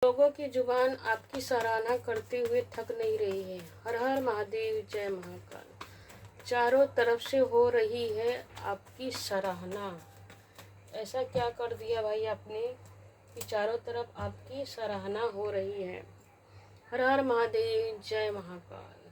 लोगों की जुबान आपकी सराहना करते हुए थक नहीं रही है। हर हर महादेव, जय महाकाल। चारों तरफ से हो रही है आपकी सराहना। ऐसा क्या कर दिया भाई आपने कि चारों तरफ आपकी सराहना हो रही है। हर हर महादेव, जय महाकाल।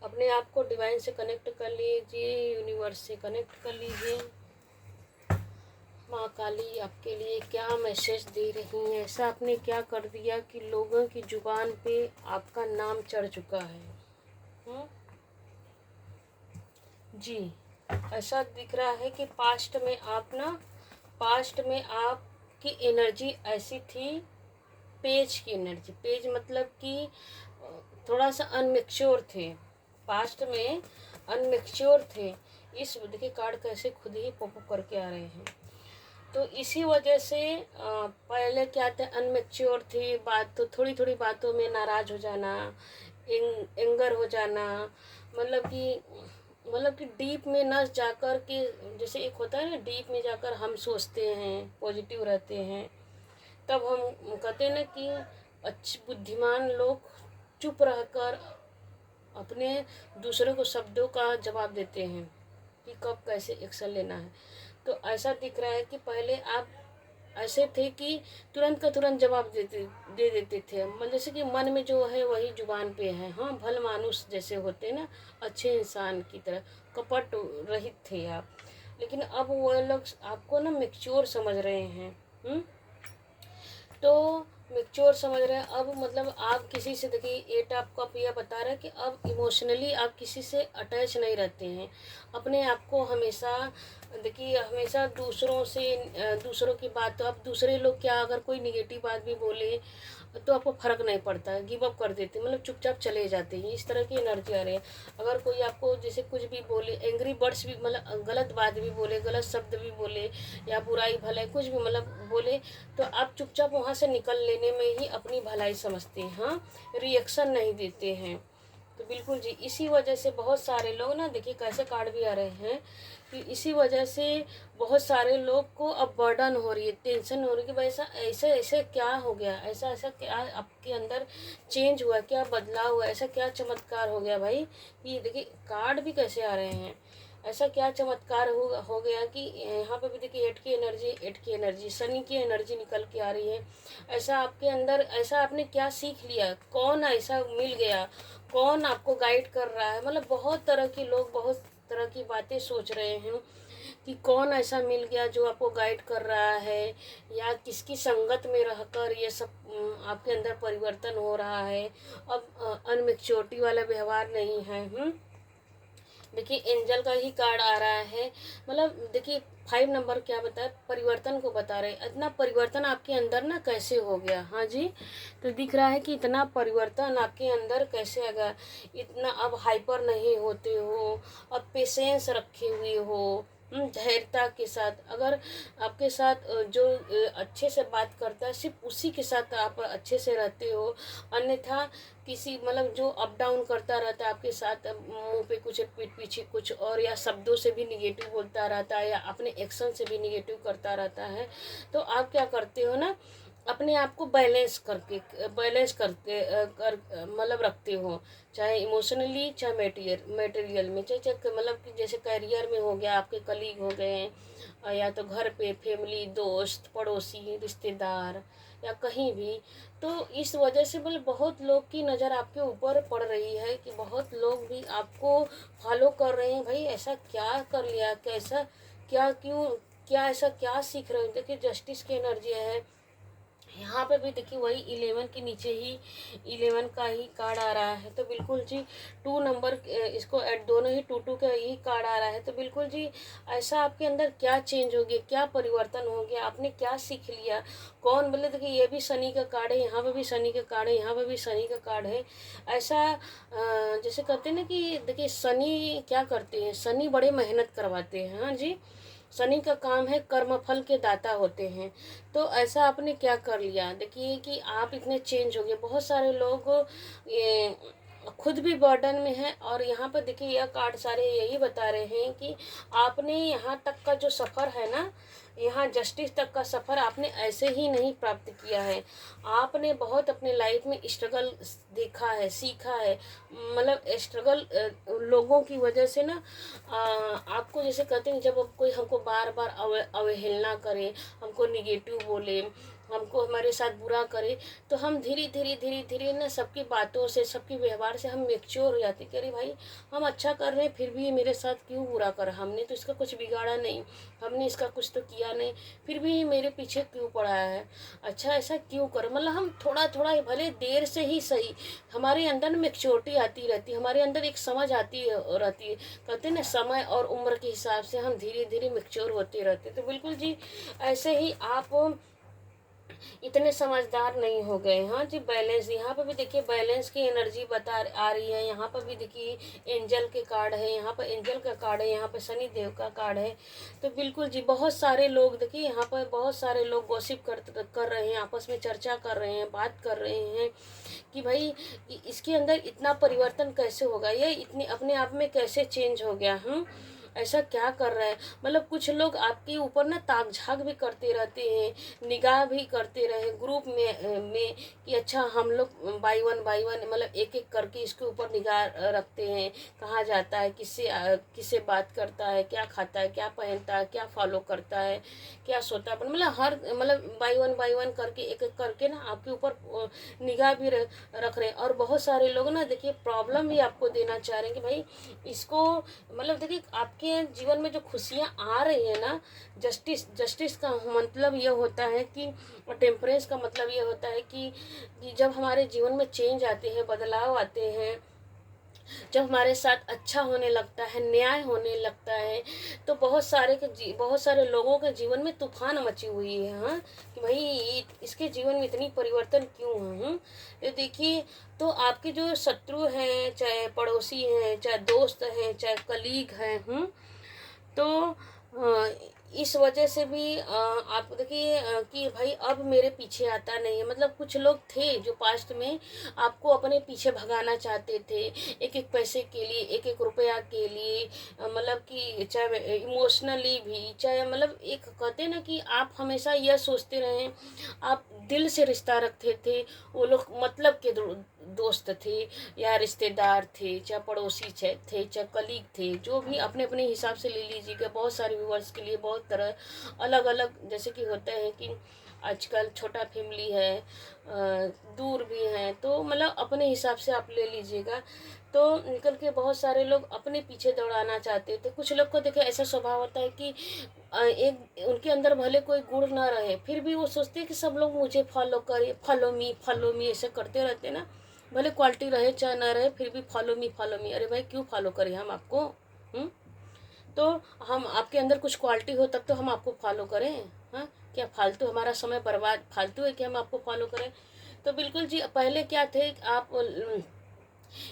अपने आप को डिवाइन से कनेक्ट कर लीजिए, यूनिवर्स से कनेक्ट कर लीजिए। माँ काली आपके लिए क्या मैसेज दे रही हैं। ऐसा आपने क्या कर दिया कि लोगों की जुबान पे आपका नाम चढ़ चुका है। हुँ? जी, ऐसा दिख रहा है कि पास्ट में आपकी एनर्जी ऐसी थी। पेज की एनर्जी, पेज मतलब कि थोड़ा सा अनमेच्योर थे। पास्ट में अनमेच्योर थे। इस देखिए कार्ड कैसे खुद ही पॉपअप करके आ रहे हैं। तो इसी वजह से पहले क्या थे, अनमेच्योर थी। बात तो थोड़ी थोड़ी बातों में नाराज़ हो जाना, एंगर हो जाना, मतलब कि डीप में न जाकर के, जैसे एक होता है ना, डीप में जाकर हम सोचते हैं, पॉजिटिव रहते हैं। तब हम कहते हैं ना कि अच्छे बुद्धिमान लोग चुप रहकर अपने दूसरों को शब्दों का जवाब देते हैं कि कब कैसे एक्शन लेना है। तो ऐसा दिख रहा है कि पहले आप ऐसे थे कि तुरंत का तुरंत जवाब दे देते थे। मतलब जैसे कि मन में जो है वही जुबान पे है। हाँ, भल मानुस जैसे होते हैं ना, अच्छे इंसान की तरह कपट रहित थे आप। लेकिन अब वो लोग आपको ना मैच्योर समझ रहे हैं। तो मैच्योर समझ रहे हैं अब। मतलब आप किसी से, देखिए एट आपका पिया बता रहा है कि अब इमोशनली आप किसी से अटैच नहीं रहते हैं। अपने आप को हमेशा, देखिए हमेशा दूसरों की बात, तो आप दूसरे लोग क्या अगर कोई निगेटिव बात भी बोले तो आपको फर्क नहीं पड़ता है, गिव अप कर देते हैं, मतलब चुपचाप चले जाते हैं। इस तरह की एनर्जी आ रही है। अगर कोई आपको जैसे कुछ भी बोले, एंग्री बर्ड्स भी, मतलब गलत बात भी बोले, गलत शब्द भी बोले, या बुराई भलाई कुछ भी मतलब बोले, तो आप चुपचाप वहाँ से निकल लेने में ही अपनी भलाई समझते हैं। हाँ, रिएक्शन नहीं देते हैं। तो बिल्कुल जी, इसी वजह से बहुत सारे लोग ना, देखिए कैसे कार्ड भी आ रहे हैं कि इसी वजह से बहुत सारे लोग को अब बर्डन हो रही है, टेंशन हो रही है कि भाई ऐसा ऐसे ऐसे क्या हो गया, ऐसा ऐसा क्या आपके अंदर चेंज हुआ, क्या बदलाव हुआ, ऐसा क्या चमत्कार हो गया भाई। ये देखिए कार्ड भी कैसे आ रहे हैं। ऐसा क्या चमत्कार हो गया कि यहाँ पे भी देखिए एट की एनर्जी, शनि की एनर्जी निकल के आ रही है। ऐसा आपके अंदर, ऐसा आपने क्या सीख लिया, कौन ऐसा मिल गया, कौन आपको गाइड कर रहा है। मतलब बहुत तरह के लोग बहुत तरह की बातें सोच रहे हैं कि कौन ऐसा मिल गया जो आपको गाइड कर रहा है, या किसकी संगत में रहकर ये सब आपके अंदर परिवर्तन हो रहा है। अब अनमेच्योरिटी वाला व्यवहार नहीं है। देखिए एंजल का ही कार्ड आ रहा है। मतलब देखिए 5 नंबर क्या बताए, परिवर्तन को बता रहे। इतना परिवर्तन आपके अंदर ना कैसे हो गया। हाँ जी, तो दिख रहा है कि इतना परिवर्तन आपके अंदर कैसे आ गया। इतना अब हाइपर नहीं होते हो, अब पेशेंस रखे हुए हो, धैर्यता के साथ। अगर आपके साथ जो अच्छे से बात करता है, सिर्फ उसी के साथ आप अच्छे से रहते हो। अन्यथा किसी, मतलब जो अप डाउन करता रहता है आपके साथ, मुंह पे कुछ, पीठ पीछे कुछ और, या शब्दों से भी निगेटिव बोलता रहता है, या अपने एक्शन से भी निगेटिव करता रहता है, तो आप क्या करते हो ना, अपने आप को बैलेंस करके मतलब रखते हो। चाहे इमोशनली, चाहे मटेरियल में, चाहे मतलब कि जैसे करियर में हो गया, आपके कलीग हो गए, या तो घर पे फैमिली, दोस्त, पड़ोसी, रिश्तेदार, या कहीं भी। तो इस वजह से मतलब बहुत लोग की नज़र आपके ऊपर पड़ रही है कि बहुत लोग भी आपको फॉलो कर रहे हैं। भाई ऐसा क्या कर लिया, कैसा क्या, क्यों, क्या ऐसा क्या सीख रहे हो। देखिए जस्टिस की एनर्जी है यहाँ पे भी। देखिए वही 11 के नीचे ही 11 का ही कार्ड आ रहा है। तो बिल्कुल जी 2 नंबर, इसको ऐड, दोनों ही 2 का ही कार्ड आ रहा है। तो बिल्कुल जी ऐसा आपके अंदर क्या चेंज हो गया, क्या परिवर्तन हो गया, आपने क्या सीख लिया, कौन बोले। देखिए ये भी शनि का कार्ड है, यहाँ पे भी शनि का कार्ड है, यहाँ पे भी शनि का कार्ड है। ऐसा जैसे कहते हैं ना कि देखिए शनि क्या करते हैं, शनि बड़े मेहनत करवाते हैं। हाँ जी, शनि का काम है कर्मफल के दाता होते हैं। तो ऐसा आपने क्या कर लिया, देखिए कि आप इतने चेंज हो गए। बहुत सारे लोग ये खुद भी बर्डन में है। और यहाँ पर देखिए यह कार्ड सारे यही बता रहे हैं कि आपने यहाँ तक का जो सफ़र है ना, यहाँ जस्टिस तक का सफ़र आपने ऐसे ही नहीं प्राप्त किया है। आपने बहुत अपने लाइफ में स्ट्रगल देखा है, सीखा है। मतलब स्ट्रगल लोगों की वजह से ना आपको जैसे कहते हैं, जब अब कोई हमको बार बार अवहेलना करे, हमको निगेटिव बोले, हमको हमारे साथ बुरा करे, तो हम धीरे धीरे धीरे धीरे ना सबकी बातों से, सबके व्यवहार से हम मैच्योर हो जाते कि अरे भाई हम अच्छा कर रहे हैं फिर भी ये मेरे साथ क्यों बुरा करा, हमने तो इसका कुछ बिगाड़ा नहीं, हमने इसका कुछ तो किया नहीं, फिर भी ये मेरे पीछे क्यों पड़ा है, अच्छा ऐसा क्यों कर। मतलब हम थोड़ा थोड़ा भले देर से ही सही हमारे अंदर मैच्योरिटी आती रहती है, हमारे अंदर एक समझ आती रहती है। कहते हैं ना समय और उम्र के हिसाब से हम धीरे धीरे मैच्योर होते रहते हैं। तो बिल्कुल जी ऐसे ही आप इतने समझदार नहीं हो गए। हाँ जी, बैलेंस यहाँ पर भी देखिए, बैलेंस की एनर्जी बता आ रही है। यहाँ पर भी देखिए एंजल के कार्ड है, यहाँ पर एंजल का कार्ड है, यहाँ पर शनि देव का कार्ड है। तो बिल्कुल जी बहुत सारे लोग देखिए यहाँ पर बहुत सारे लोग गॉसिप कर रहे हैं, आपस में चर्चा कर रहे हैं, बात कर रहे हैं कि भाई इसके अंदर इतना परिवर्तन कैसे होगा, ये इतनी अपने आप में कैसे चेंज हो गया, ऐसा क्या कर रहा है। मतलब कुछ लोग आपके ऊपर ना ताक झाक भी करते रहते हैं, निगाह भी करते रहे ग्रुप में कि अच्छा हम लोग बाई वन मतलब एक एक करके इसके ऊपर निगाह रखते हैं, कहाँ जाता है, किससे बात करता है, क्या खाता है, क्या पहनता है, क्या फॉलो करता है, क्या सोता है, मतलब हर मतलब बाई वन करके एक एक करके ना आपके ऊपर निगाह भी रख रहे हैं। और बहुत सारे लोग ना देखिए प्रॉब्लम भी आपको देना चाह रहे हैं कि भाई इसको मतलब देखिए आपके जीवन में जो खुशियाँ आ रही है ना, जस्टिस का मतलब ये होता है कि टेम्परेंस का मतलब ये होता है कि जब हमारे जीवन में चेंज आते हैं, बदलाव आते हैं, जब हमारे साथ अच्छा होने लगता है, न्याय होने लगता है, तो बहुत सारे लोगों के जीवन में तूफान मची हुई है। हाँ कि भाई इसके जीवन में इतनी परिवर्तन क्यों है। ये देखिए तो आपके जो शत्रु हैं, चाहे पड़ोसी हैं, चाहे दोस्त हैं, चाहे कलीग हैं, तो इस वजह से भी आप देखिए कि भाई अब मेरे पीछे आता नहीं है। मतलब कुछ लोग थे जो पास्ट में आपको अपने पीछे भगाना चाहते थे, एक एक पैसे के लिए, एक एक रुपया के लिए, मतलब कि चाहे इमोशनली भी, चाहे मतलब एक कहते ना कि आप हमेशा यह सोचते रहे, आप दिल से रिश्ता रखते थे, वो लोग मतलब के दोस्त थे या रिश्तेदार थे, चाहे पड़ोसी थे, चाहे कलीग थे, जो भी अपने अपने हिसाब से ले लीजिएगा। बहुत सारे व्यूवर्स के लिए बहुत तरह अलग अलग जैसे कि होता है कि आजकल छोटा फैमिली है, दूर भी हैं, तो मतलब अपने हिसाब से आप ले लीजिएगा। तो निकल के बहुत सारे लोग अपने पीछे दौड़ाना चाहते थे। कुछ लोग को देखिए ऐसा स्वभाव होता है कि एक उनके अंदर भले कोई गुण ना रहे, फिर भी वो सोचते हैं कि सब लोग मुझे फॉलो करे, फॉलो मी ऐसे करते रहते ना, भले क्वालिटी रहे चाहे ना रहे, फिर भी फॉलो मी। अरे भाई क्यों फॉलो करें हम आपको, तो हम आपके अंदर कुछ क्वालिटी हो तब तो हम आपको फॉलो करें। हाँ क्या फालतू हमारा समय बर्बाद फालतू है कि हम आपको फॉलो करें। तो बिल्कुल जी पहले क्या थे आप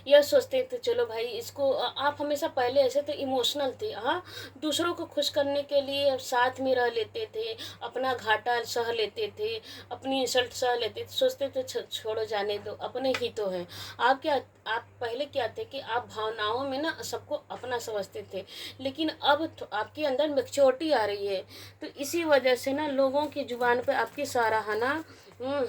यह सोचते थे चलो भाई इसको आप हमेशा पहले ऐसे तो इमोशनल थे। हाँ दूसरों को खुश करने के लिए साथ में रह लेते थे, अपना घाटा सह लेते थे, अपनी इंसल्ट सह लेते थे, सोचते थे छोड़ो जाने दो, अपने ही तो हैं। आप पहले क्या थे कि आप भावनाओं में ना सबको अपना समझते थे, लेकिन अब आपके अंदर मैच्योरिटी आ रही है, तो इसी वजह से ना लोगों की जुबान पे आपकी सराहना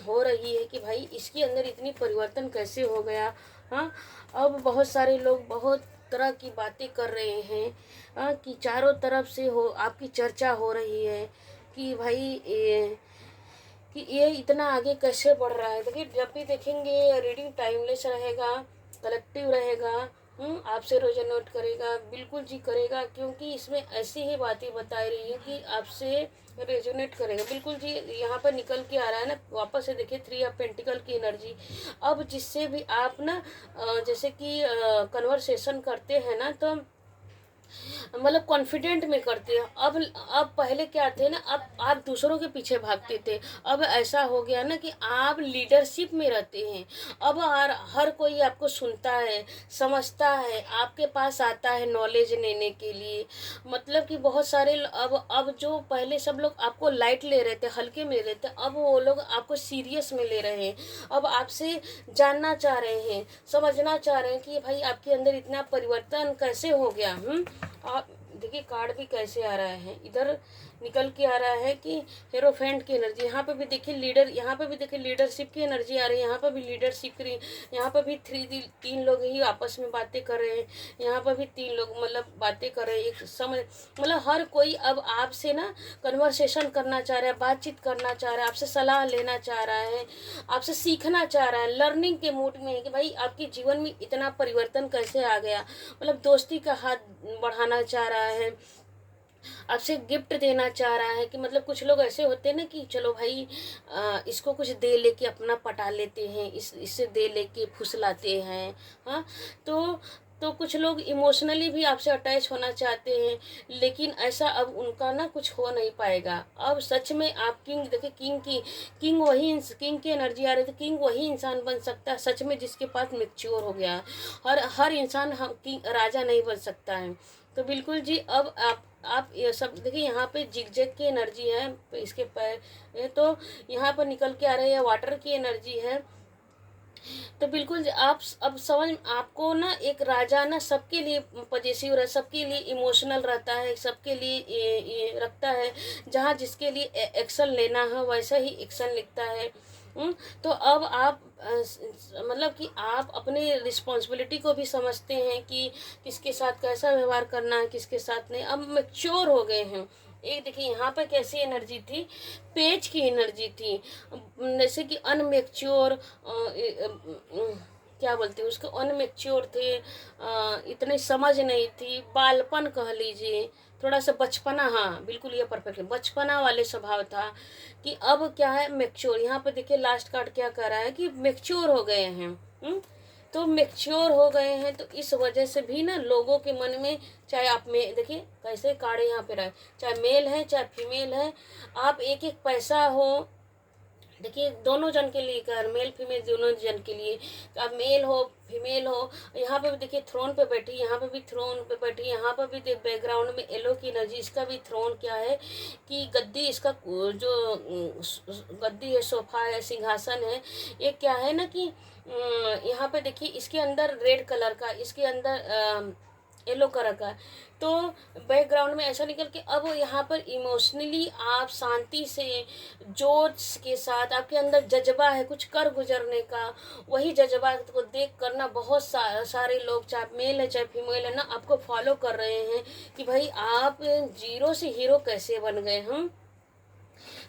हो रही है कि भाई इसके अंदर इतनी परिवर्तन कैसे हो गया। हाँ अब बहुत सारे लोग बहुत तरह की बातें कर रहे हैं कि चारों तरफ से हो आपकी चर्चा हो रही है कि भाई ये इतना आगे कैसे बढ़ रहा है। देखिए जब भी देखेंगे रीडिंग टाइमलेस रहेगा, कलेक्टिव रहेगा, आपसे रेजोनेट करेगा, बिल्कुल जी करेगा, क्योंकि इसमें ऐसी ही बातें बताई रही है कि आपसे रेजोनेट करेगा। बिल्कुल जी यहाँ पर निकल के आ रहा है ना, वापस से देखिए 3 ऑफ पेंटिकल की एनर्जी। अब जिससे भी आप ना जैसे कि कन्वर्सेशन करते हैं ना, तो मतलब कॉन्फिडेंट में करते हैं। अब पहले क्या थे ना, अब आप दूसरों के पीछे भागते थे, अब ऐसा हो गया ना कि आप लीडरशिप में रहते हैं। अब हर कोई आपको सुनता है, समझता है, आपके पास आता है नॉलेज लेने के लिए। मतलब कि बहुत सारे अब जो पहले सब लोग आपको लाइट ले रहे थे, हल्के में ले रहे थे, अब वो लोग आपको सीरियस में ले रहे हैं। अब आपसे जानना चाह रहे हैं, समझना चाह रहे हैं कि भाई आपके अंदर इतना परिवर्तन कैसे हो गया। आप देखिए कार्ड भी कैसे आ रहा है, इधर निकल के आ रहा है कि हेरोफेंट की एनर्जी, यहाँ पे भी देखिए लीडर, यहाँ पे भी देखिए लीडरशिप की एनर्जी आ रही है, यहाँ पे भी लीडरशिप की, यहाँ पे भी तीन लोग ही आपस में बातें कर रहे हैं, यहाँ पे भी तीन लोग मतलब बातें कर रहे हैं, एक समझ मतलब हर कोई अब आपसे ना कन्वर्सेशन करना चाह रहा है, बातचीत करना चाह रहा है, आपसे सलाह लेना चाह रहा है, आपसे सीखना चाह रहा है, लर्निंग के मूड में है कि भाई आपके जीवन में इतना परिवर्तन कैसे आ गया। मतलब दोस्ती का हाथ बढ़ाना चाह रहा है, आपसे गिफ्ट देना चाह रहा है। कि मतलब कुछ लोग ऐसे होते हैं ना कि चलो भाई इसको कुछ दे लेके अपना पटा लेते हैं, इससे दे लेके फुसलाते हैं। हाँ, तो कुछ लोग इमोशनली भी आपसे अटैच होना चाहते हैं, लेकिन ऐसा अब उनका ना कुछ हो नहीं पाएगा। अब सच में आप किंग देखिए, किंग की एनर्जी आ रही थी। किंग वही इंसान बन सकता है सच में जिसके पास मैच्योर हो गया है। हर इंसान हम किंग राजा नहीं बन सकता है। तो बिल्कुल जी, अब आप ये सब देखिए, यहाँ पे जिगजैग की एनर्जी है, इसके पैर तो यहाँ पर निकल के आ रहे हैं, वाटर की एनर्जी है। तो बिल्कुल आप अब समझ, आपको ना एक राजा ना सबके लिए पजेसिव रह, सबके लिए इमोशनल रहता है, सबके लिए ये रखता है। जहाँ जिसके लिए एक्शन लेना है वैसा ही एक्शन लिखता है। तो अब आप मतलब कि आप अपनी रिस्पॉन्सिबिलिटी को भी समझते हैं कि किसके साथ कैसा व्यवहार करना है, किसके साथ नहीं। अब मैच्योर हो गए हैं। एक देखिए यहाँ पर कैसी एनर्जी थी, पेज की एनर्जी थी, जैसे कि अनमेच्योर, क्या बोलते हैं उसको, अनमेच्योर थे, इतनी समझ नहीं थी, बालपन कह लीजिए, थोड़ा सा बचपना। हाँ बिल्कुल, ये परफेक्ट है, बचपना वाले स्वभाव था। कि अब क्या है, मैच्योर। यहाँ पे देखिए लास्ट कार्ड क्या कह रहा है कि मैच्योर हो गए हैं। तो मैच्योर हो गए हैं, तो इस वजह से भी ना लोगों के मन में, चाहे आप में देखिए कैसे कार्ड यहाँ पे रहे, चाहे मेल है चाहे फीमेल है, आप एक एक पैसा हो, देखिए दोनों जन के लिए कर, मेल फीमेल दोनों जन के लिए, अब मेल हो फीमेल हो। यहाँ पे भी देखिए थ्रोन पे बैठी, यहाँ पे भी थ्रोन पे बैठी, यहाँ पे भी बैकग्राउंड में येलो की एनर्जी। इसका भी थ्रोन क्या है कि गद्दी, इसका जो गद्दी है, सोफा है, सिंहासन है। ये क्या है ना कि यहाँ पे देखिए इसके अंदर रेड कलर का, इसके अंदर येलो कलर का। तो बैकग्राउंड में ऐसा निकल के अब यहाँ पर इमोशनली आप शांति से, जोश के साथ, आपके अंदर जज्बा है कुछ कर गुजरने का, वही जज्बा को देख कर ना बहुत सारे लोग, चाहे मेल है चाहे फीमेल है ना, आपको फॉलो कर रहे हैं कि भाई आप जीरो से हीरो कैसे बन गए हम।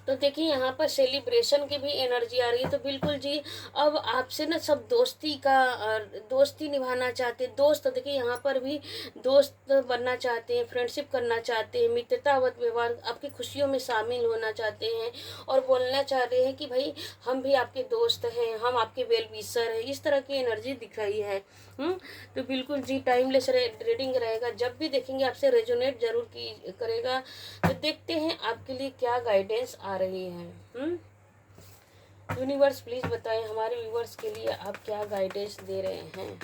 तो देखिए यहाँ पर सेलिब्रेशन की भी एनर्जी आ रही है। तो बिल्कुल जी, अब आपसे ना सब दोस्ती निभाना चाहते हैं। दोस्त देखिए यहाँ पर भी दोस्त बनना चाहते हैं, फ्रेंडशिप करना चाहते हैं, मित्रतावत व्यवहार, आपकी खुशियों में शामिल होना चाहते हैं, और बोलना चाह रहे हैं कि भाई हम भी आपके दोस्त हैं, हम आपके वेल विशर हैं। इस तरह की एनर्जी दिख रही है। तो बिल्कुल जी, टाइमलेस रीडिंग रहेगा, जब भी देखेंगे आपसे रेजोनेट जरूर की करेगा। तो देखते हैं आपके लिए क्या गाइडेंस आ रही है। यूनिवर्स प्लीज बताएं हमारे व्यूवर्स के लिए आप क्या गाइडेंस दे रहे हैं।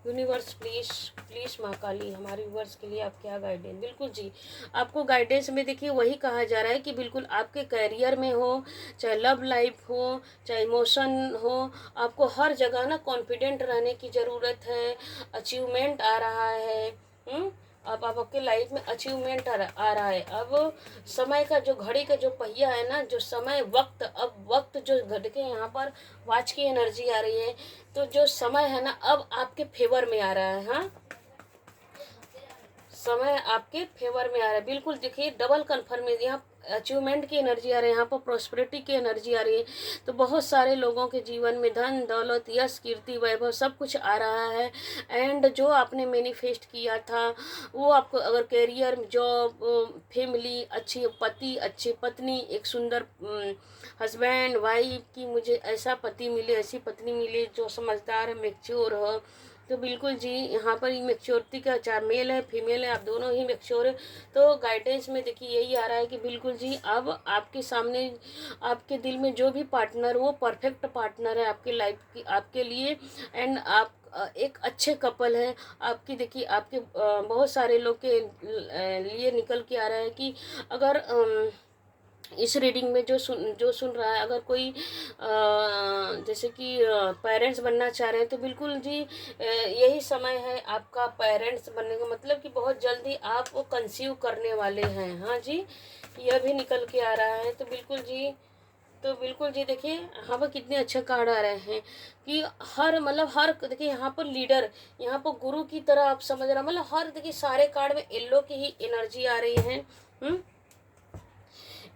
यूनिवर्स प्लीज प्लीज माँ काली, हमारे व्यूवर्स के लिए आप क्या गाइडेंस। बिल्कुल जी, आपको गाइडेंस में देखिए वही कहा जा रहा है कि बिल्कुल आपके करियर में हो, चाहे लव लाइफ हो, चाहे इमोशन हो, आपको हर जगह ना कॉन्फिडेंट रहने की ज़रूरत है। अचीवमेंट आ रहा है। अब आपके लाइफ में अचीवमेंट आ रहा है। अब समय का जो, घड़ी का जो पहिया है ना, जो समय वक्त, अब वक्त जो घट के यहाँ पर वॉच की एनर्जी आ रही है, तो जो समय है ना अब आपके फेवर में आ रहा है। हाँ, समय आपके फेवर में आ रहा है। बिल्कुल देखिए डबल कन्फर्म है, यहाँ अचीवमेंट की एनर्जी आ रही है, यहाँ पर प्रॉस्पेरिटी की एनर्जी आ रही है। तो बहुत सारे लोगों के जीवन में धन दौलत यश कीर्ति वैभव सब कुछ आ रहा है। एंड जो आपने मैनिफेस्ट किया था वो आपको, अगर करियर, जॉब, फैमिली, अच्छी पति, अच्छी पत्नी, एक सुंदर हस्बैंड वाइफ, की मुझे ऐसा पति मिले, ऐसी पत्नी मिले जो समझदार, मैच्योर हो, तो बिल्कुल जी यहाँ पर मैच्योरिटी का, चाहे मेल है फीमेल है, आप दोनों ही मैच्योर है। तो गाइडेंस में देखिए यही आ रहा है कि बिल्कुल जी अब आपके सामने, आपके दिल में जो भी पार्टनर, वो परफेक्ट पार्टनर है आपकी लाइफ की, आपके लिए। एंड आप एक अच्छे कपल है आपकी। देखिए आपके बहुत सारे लोग के लिए निकल के आ रहा है कि अगर इस रीडिंग में जो सुन रहा है, अगर कोई जैसे कि पेरेंट्स बनना चाह रहे हैं, तो बिल्कुल जी यही समय है आपका पेरेंट्स बनने का। मतलब कि बहुत जल्दी आप वो कंसीव करने वाले हैं। हाँ जी, यह भी निकल के आ रहा है। तो बिल्कुल जी, तो बिल्कुल जी देखिए यहाँ पर कितने अच्छे कार्ड आ रहे हैं कि हर, मतलब हर, देखिए यहाँ पर लीडर, यहाँ पर गुरु की तरह आप समझ रहे, मतलब हर, देखिए सारे कार्ड में येलो की ही एनर्जी आ रही है।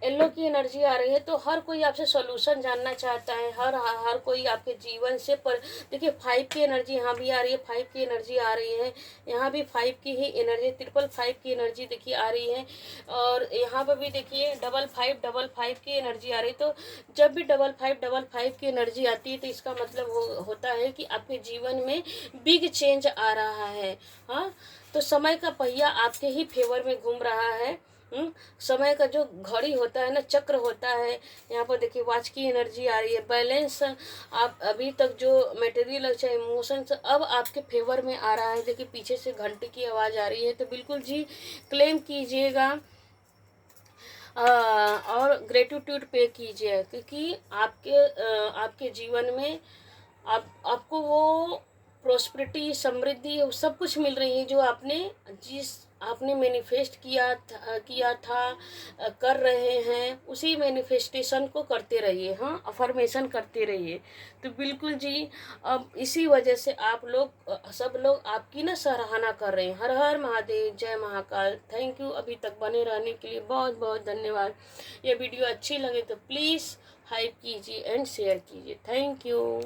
येलो की एनर्जी आ रही है। तो हर कोई आपसे सॉल्यूशन जानना चाहता है, हर हर कोई आपके जीवन से। पर देखिए 5 की एनर्जी यहाँ भी आ रही है, 5 की एनर्जी आ रही है, यहाँ भी 5 की ही एनर्जी, 555 की एनर्जी देखिए आ रही है। और यहाँ पर भी देखिए 5555 की एनर्जी आ रही है। तो जब भी 5555 की एनर्जी आती है, तो इसका मतलब होता है कि आपके जीवन में बिग चेंज आ रहा है। हाँ, तो समय का पहिया आपके ही फेवर में घूम रहा है। समय का जो घड़ी होता है ना, चक्र होता है। यहाँ पर देखिए वॉच की एनर्जी आ रही है, बैलेंस। आप अभी तक जो मटेरियल चाहे इमोशंस, अब आपके फेवर में आ रहा है। देखिए पीछे से घंटी की आवाज़ आ रही है। तो बिल्कुल जी क्लेम कीजिएगा और ग्रेटिट्यूड पे कीजिए, क्योंकि आपके जीवन में आपको वो प्रॉस्पेरिटी, समृद्धि, सब कुछ मिल रही है जो आपने मैनिफेस्ट किया था, कर रहे हैं। उसी मैनिफेस्टेशन को करते रहिए। हाँ, अफर्मेशन करते रहिए। तो बिल्कुल जी अब इसी वजह से आप लोग, सब लोग आपकी ना सराहना कर रहे हैं। हर हर महादेव, जय महाकाल। थैंक यू अभी तक बने रहने के लिए, बहुत बहुत धन्यवाद। ये वीडियो अच्छी लगे तो प्लीज़ हाइप कीजिए एंड शेयर कीजिए। Thank you.